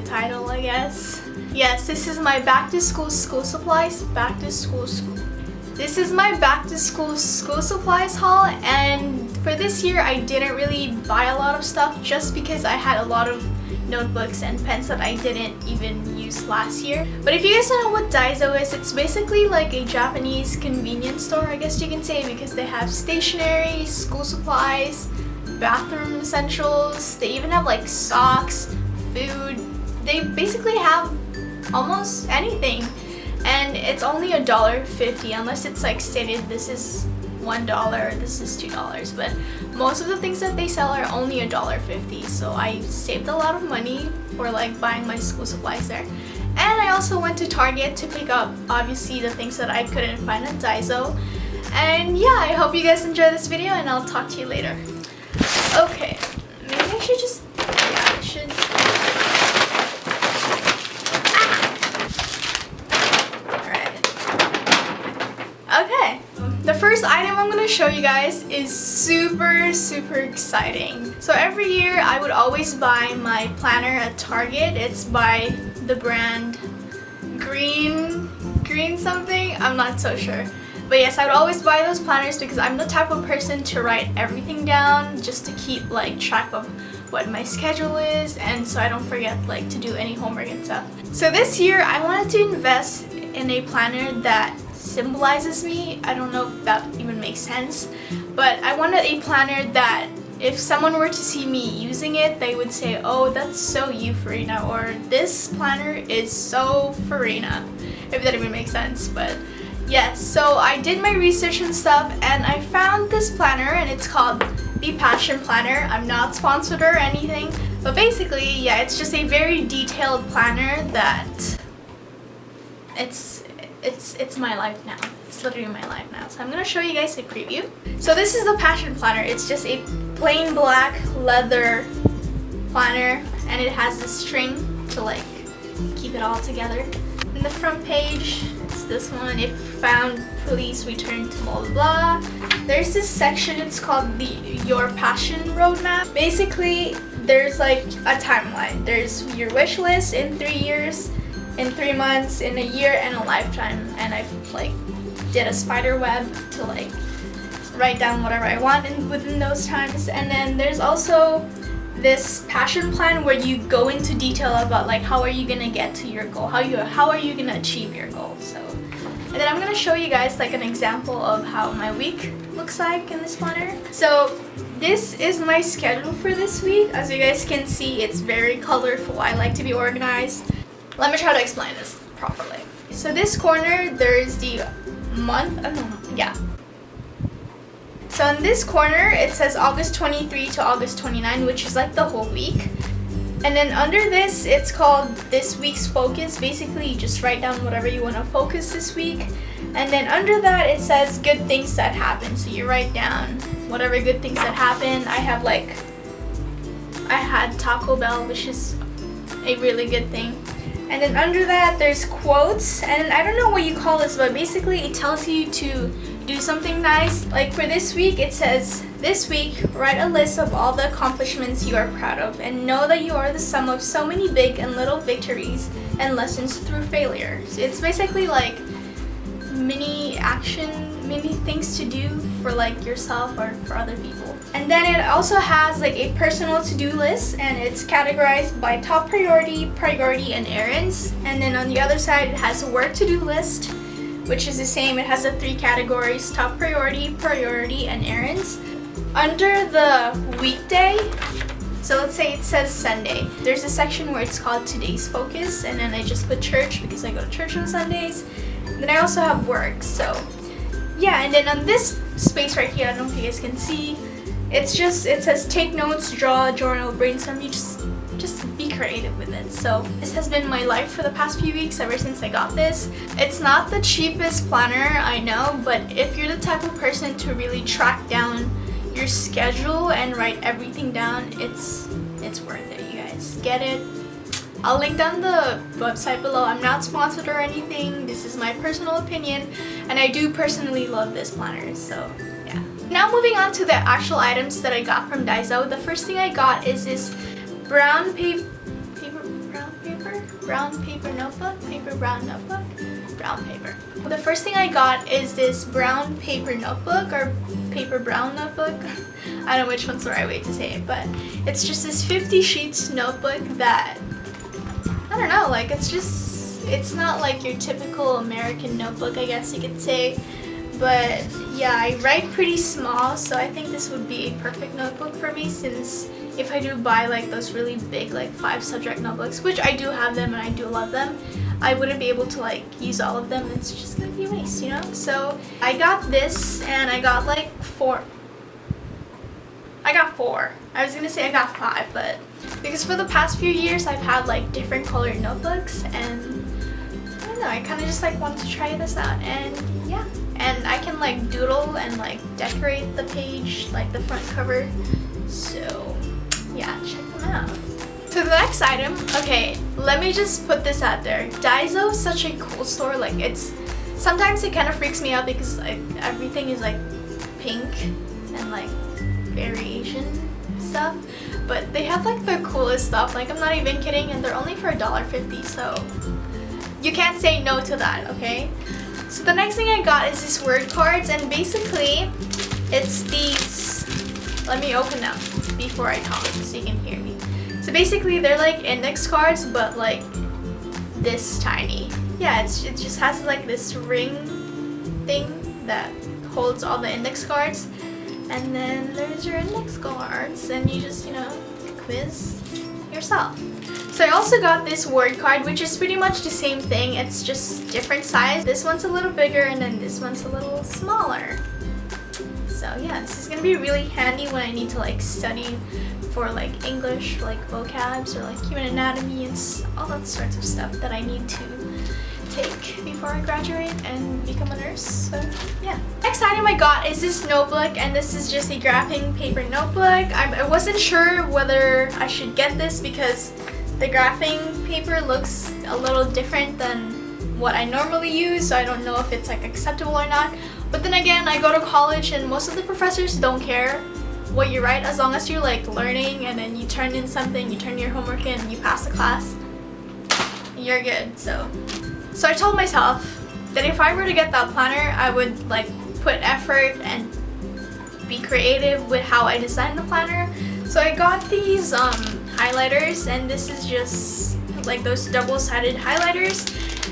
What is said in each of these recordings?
title, I guess. Yes, this is my back to school supplies. This is my back to school supplies haul, and for this year I didn't really buy a lot of stuff just because I had a lot of notebooks and pens that I didn't even use last year. But if you guys don't know what Daiso is, it's basically like a Japanese convenience store, I guess you can say, because they have stationery, school supplies, bathroom essentials, they even have like socks, food. They basically have almost anything, and it's only $1.50 unless it's like stated this is $1 or this is $2, but most of the things that they sell are only $1.50, so I saved a lot of money for like buying my school supplies there. And I also went to Target to pick up obviously the things that I couldn't find at Daiso. And yeah, I hope you guys enjoy this video, and I'll talk to you later. Okay, maybe I should just, yeah, I should. Okay, the first item I'm going to show you guys is super exciting. So every year I would always buy my planner at Target. It's by the brand Green something, I'm not so sure. But yes, I would always buy those planners because I'm the type of person to write everything down just to keep like track of what my schedule is, and so I don't forget like to do any homework and stuff. So this year I wanted to invest in a planner that symbolizes me. I don't know if that even makes sense, but I wanted a planner that if someone were to see me using it, they would say, oh, that's so you, Farina, or this planner is so Farina, if that even makes sense. But yes, so I did my research and stuff, and I found this planner, and it's called the Passion Planner. I'm not sponsored or anything, but basically, yeah, it's just a very detailed planner that it's my life now. It's literally my life now. So I'm gonna show you guys a preview. So this is the Passion Planner. It's just a plain black leather planner, and it has this string to like keep it all together. In the front page, it's this one. If found, please return to blah blah blah. There's this section, it's called the Your Passion Roadmap. Basically, there's like a timeline. There's your wish list in 3 years, in 3 months, in a year, and a lifetime. And I like did a spider web to like write down whatever I want within those times. And then there's also this passion plan where you go into detail about like how are you gonna get to your goal, how are you gonna achieve your goal. So, and then I'm gonna show you guys like an example of how my week looks like in this planner. So this is my schedule for this week. As you guys can see, it's very colorful. I like to be organized. Let me try to explain this properly. So this corner, there's the month, So in this corner, it says August 23 to August 29, which is like the whole week. And then under this, it's called this week's focus. Basically, you just write down whatever you want to focus this week. And then under that, it says good things that happen. So you write down whatever good things that happen. I had Taco Bell, which is a really good thing. And then under that, there's quotes. And I don't know what you call this, but basically it tells you to do something nice. Like for this week, it says, this week, write a list of all the accomplishments you are proud of, and know that you are the sum of so many big and little victories and lessons through failure. So it's basically like mini things to do for like yourself or for other people. And then it also has like a personal to-do list, and it's categorized by top priority, and errands. And then on the other side, it has a work to-do list, which is the same. It has the 3 categories: top priority, and errands. Under the weekday, so let's say it says Sunday, there's a section where it's called today's focus, and then I just put church because I go to church on Sundays. And then I also have work, so yeah. And then on this space right here, I don't know if you guys can see, it says take notes, draw, journal, brainstorm. You just be creative with it. So this has been my life for the past few weeks, ever since I got this. It's not the cheapest planner, I know, but if you're the type of person to really track down your schedule and write everything down, it's worth it, you guys. Get it. I'll link down the website below. I'm not sponsored or anything. This is my personal opinion, and I do personally love this planner, so yeah. Now moving on to the actual items that I got from Daiso. The first thing I got is this brown paper. brown paper notebook, paper brown notebook, brown paper. The first thing I got is this brown paper notebook, or paper brown notebook. I don't know which one's the right way to say it, but it's just this 50 sheets notebook that, I don't know, like it's not like your typical American notebook, I guess you could say. But yeah, I write pretty small, so I think this would be a perfect notebook for me, since if I do buy like those really big like 5 subject notebooks, which I do have them and I do love them, I wouldn't be able to like use all of them. It's just gonna be a waste, you know? So I got this, and I got like 4. I got 4. I was gonna say I got 5, but because for the past few years I've had like different colored notebooks, and I don't know, I kind of just like want to try this out. And yeah, and I can like doodle and like decorate the page, like the front cover. So yeah, check them out. So the next item, okay, let me just put this out there. Daiso is such a cool store. Like, it's sometimes it kind of freaks me out because like everything is like pink and like very Asian stuff, but they have like the coolest stuff. Like, I'm not even kidding, and they're only for $1.50, so you can't say no to that, okay? So the next thing I got is these word cards, and basically it's these. Let me open them before I talk so you can hear me. So basically they're like index cards, but like this tiny. Yeah, it just has like this ring thing that holds all the index cards, and then there's your index cards, and you just, you know, quiz yourself. So I also got this word card, which is pretty much the same thing, it's just different size. This one's a little bigger, and then this one's a little smaller. So yeah, this is gonna be really handy when I need to like study for like English, like vocabs, or like human anatomy and all that sorts of stuff that I need to take before I graduate and become a nurse. So yeah. Next item I got is this notebook, and this is just a graphing paper notebook. I wasn't sure whether I should get this because the graphing paper looks a little different than what I normally use, so I don't know if it's like acceptable or not. But then again, I go to college and most of the professors don't care what you write, as long as you're like learning and then you turn in something, you turn your homework in, and you pass the class, you're good. So I told myself that if I were to get that planner, I would like put effort and be creative with how I design the planner. So I got these highlighters, and this is just like those double-sided highlighters.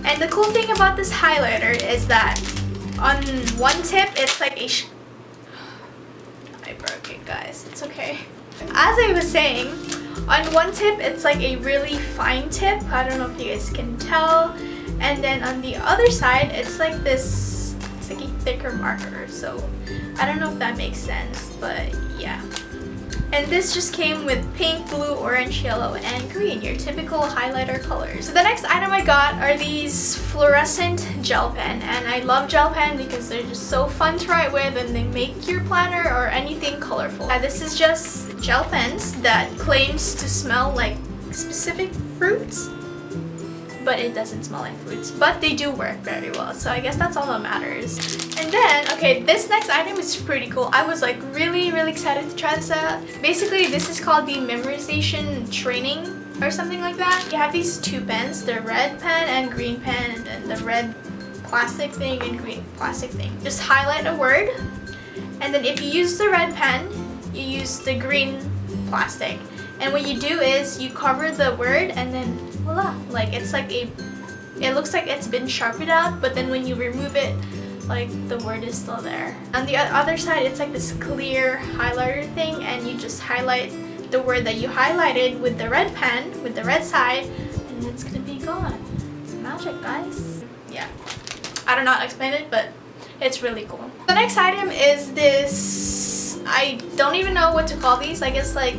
And the cool thing about this highlighter is that on one tip, it's like a I broke it, guys. It's okay. As I was saying, on one tip, it's like a really fine tip. I don't know if you guys can tell. And then on the other side, it's like this, it's like a thicker marker. So I don't know if that makes sense, but yeah. And this just came with pink, blue, orange, yellow, and green, your typical highlighter colors. So the next item I got are these Fluorescent Gel Pen, and I love gel pen because they're just so fun to write with, and they make your planner or anything colorful. This is just gel pens that claims to smell like specific fruits, but it doesn't smell like fruits, but they do work very well, so I guess that's all that matters. And then, okay, this next item is pretty cool. I was like really excited to try this out. Basically, this is called the memorization training or something like that. You have these 2 pens, the red pen and green pen, and then the red plastic thing and green plastic thing. Just highlight a word, and then if you use the red pen, you use the green plastic. And what you do is you cover the word, and then voila, like it's like it looks like it's been sharpened out, but then when you remove it, like the word is still there. On the other side, it's like this clear highlighter thing, and you just highlight the word that you highlighted with the red pen, with the red side, and it's gonna be gone. It's magic, guys. Yeah, I don't know how to explain it, but it's really cool. The next item is this, I don't even know what to call these, I guess like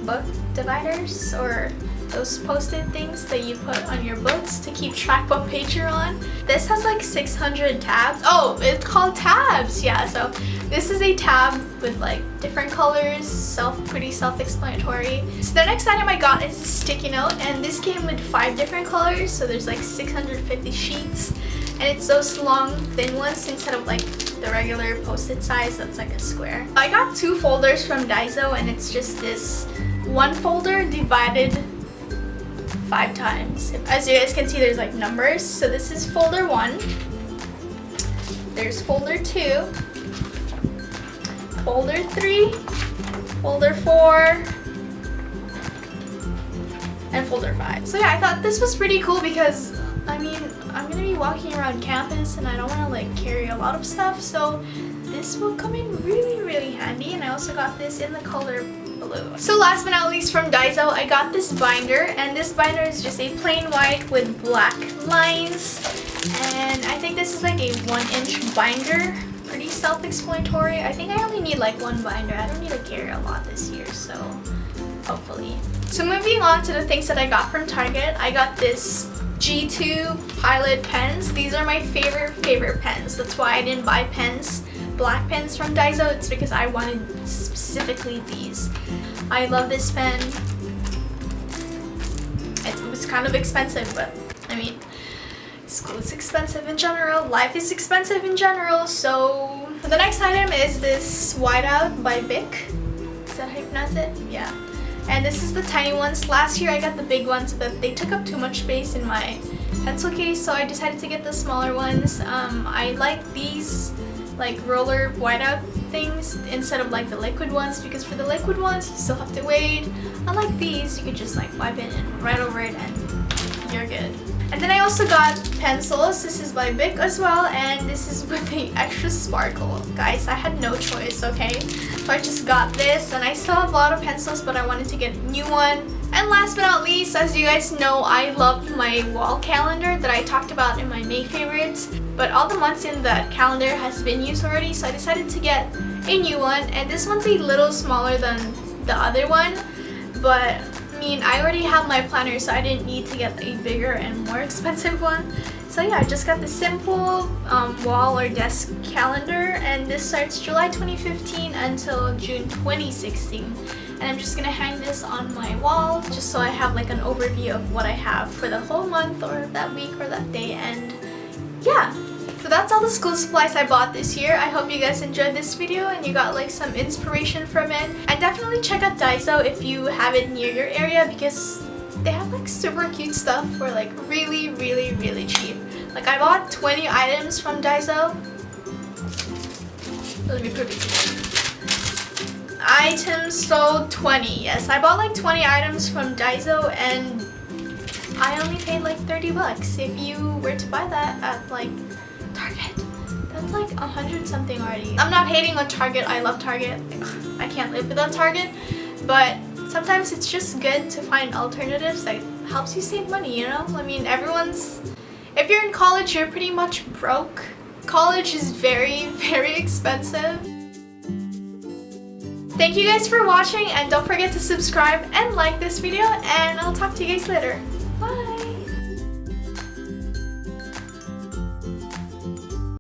book dividers, or those post-it things that you put on your books to keep track what page you're on. This has like 600 tabs. Oh, it's called tabs. Yeah, so this is a tab with like different colors, pretty self-explanatory. So the next item I got is a sticky note, and this came with 5 different colors, so there's like 650 sheets, and it's those long thin ones instead of like the regular post-it size that's like a square. I got 2 folders from Daiso, and it's just this one folder divided 5 times. As you guys can see, there's like numbers. So this is folder 1. There's folder 2, folder 3, folder 4, and folder 5. So yeah, I thought this was pretty cool because, I mean, I'm gonna be walking around campus and I don't want to like carry a lot of stuff, so this will come in really, really handy. And I also got this in the color blue. So last but not least, from Daiso, I got this binder, and this binder is just a plain white with black lines, and I think this is like a 1-inch binder. Pretty self-explanatory. I think I only need like 1 binder. I don't need to carry a lot this year, so hopefully. So moving on to the things that I got from Target, I got this G2 Pilot pens. These are my favorite pens. That's why I didn't buy black pens from Daiso. It's because I wanted specifically these. I love this pen. It was kind of expensive, but I mean, school is expensive in general, life is expensive in general, so the next item is this Whiteout by Bic. Is that how you pronounce it? Yeah. And this is the tiny ones. Last year I got the big ones, but they took up too much space in my pencil case, so I decided to get the smaller ones. I like these like roller whiteout things instead of like the liquid ones, because for the liquid ones you still have to wait. Unlike these, you can just like wipe it and right over it and you're good. And then I also got pencils. This is by Bic as well, and this is with the extra sparkle. Guys, I had no choice, okay? So I just got this, and I still have a lot of pencils, but I wanted to get a new one. And last but not least, as you guys know, I love my wall calendar that I talked about in my May favorites, but all the months in that calendar has been used already, so I decided to get a new one. And this one's a little smaller than the other one, but I mean, I already have my planner, so I didn't need to get a bigger and more expensive one. So yeah, I just got the simple wall or desk calendar, and this starts July 2015 until June 2016. And I'm just gonna hang this on my wall just so I have like an overview of what I have for the whole month or that week or that day. And yeah, so that's all the school supplies I bought this year. I hope you guys enjoyed this video and you got like some inspiration from it. And definitely check out Daiso if you have it near your area, because they have like super cute stuff for like really, really, really cheap. Like I bought 20 items from Daiso. Let me prove it to you. Items sold 20. Yes, I bought like 20 items from Daiso and I only paid like 30 bucks. If you were to buy that at like Target, that's like 100 something already. I'm not hating on Target. I love Target. I can't live without Target, but sometimes it's just good to find alternatives that helps you save money, you know? I mean, if you're in college, you're pretty much broke. College is very, very expensive. Thank you guys for watching, and don't forget to subscribe and like this video, and I'll talk to you guys later. Bye!